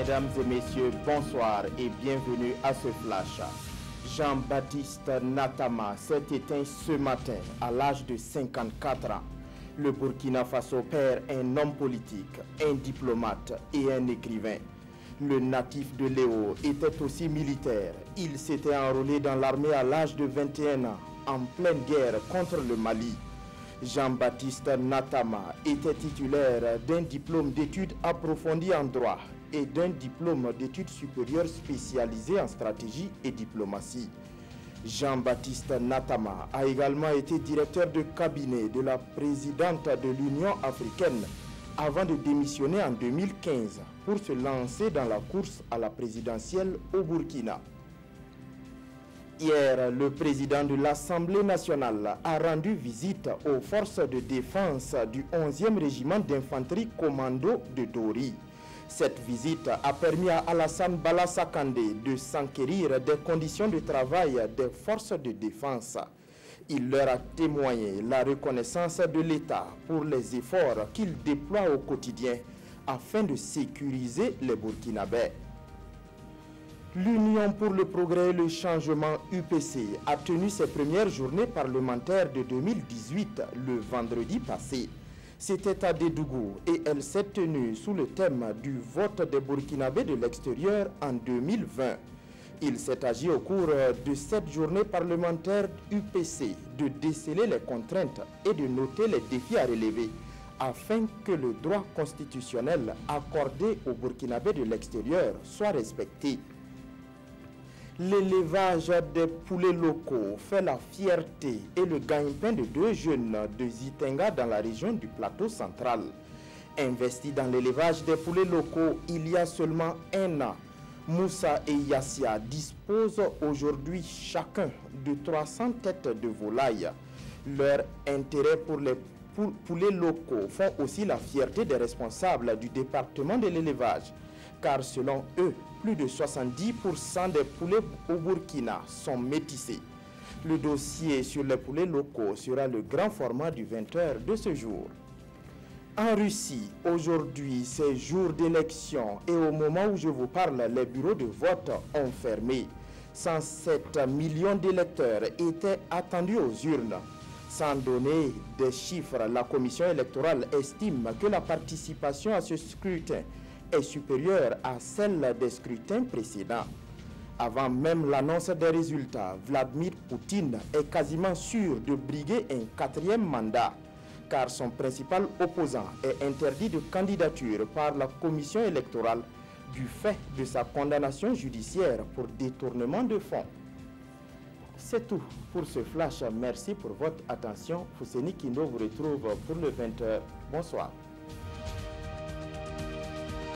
Mesdames et messieurs, bonsoir et bienvenue à ce flash. Jean-Baptiste Natama s'est éteint ce matin à l'âge de 54 ans. Le Burkina Faso perd un homme politique, un diplomate et un écrivain. Le natif de Léo était aussi militaire. Il s'était enrôlé dans l'armée à l'âge de 21 ans, en pleine guerre contre le Mali. Jean-Baptiste Natama était titulaire d'un diplôme d'études approfondies en droit et d'un diplôme d'études supérieures spécialisé en stratégie et diplomatie. Jean-Baptiste Natama a également été directeur de cabinet de la présidente de l'Union africaine avant de démissionner en 2015 pour se lancer dans la course à la présidentielle au Burkina. Hier, le président de l'Assemblée nationale a rendu visite aux forces de défense du 11e régiment d'infanterie commando de Dori. Cette visite a permis à Alassane Balassa Kandé de s'enquérir des conditions de travail des forces de défense. Il leur a témoigné la reconnaissance de l'État pour les efforts qu'il déploie au quotidien afin de sécuriser les Burkinabés. L'Union pour le progrès et le changement UPC a tenu ses premières journées parlementaires de 2018 le vendredi passé. C'était à Dédougou et elle s'est tenue sous le thème du vote des Burkinabés de l'extérieur en 2020. Il s'est agi au cours de cette journée parlementaire UPC de déceler les contraintes et de noter les défis à relever afin que le droit constitutionnel accordé aux Burkinabés de l'extérieur soit respecté. L'élevage des poulets locaux fait la fierté et le gagne-pain de deux jeunes de Zitenga dans la région du plateau central. Investis dans l'élevage des poulets locaux il y a seulement un an, Moussa et Yassia disposent aujourd'hui chacun de 300 têtes de volaille. Leur intérêt pour les poulets locaux font aussi la fierté des responsables du département de l'élevage, car selon eux, plus de 70% des poulets au Burkina sont métissés. Le dossier sur les poulets locaux sera le grand format du 20h de ce jour. En Russie, aujourd'hui, c'est jour d'élection et au moment où je vous parle, les bureaux de vote ont fermé. 107 millions d'électeurs étaient attendus aux urnes. Sans donner des chiffres, la commission électorale estime que la participation à ce scrutin est supérieure à celle des scrutins précédents. Avant même l'annonce des résultats, Vladimir Poutine est quasiment sûr de briguer un 4e mandat, car son principal opposant est interdit de candidature par la commission électorale du fait de sa condamnation judiciaire pour détournement de fonds. C'est tout pour ce flash. Merci pour votre attention. Fousseni Kindo vous retrouve pour le 20h. Bonsoir.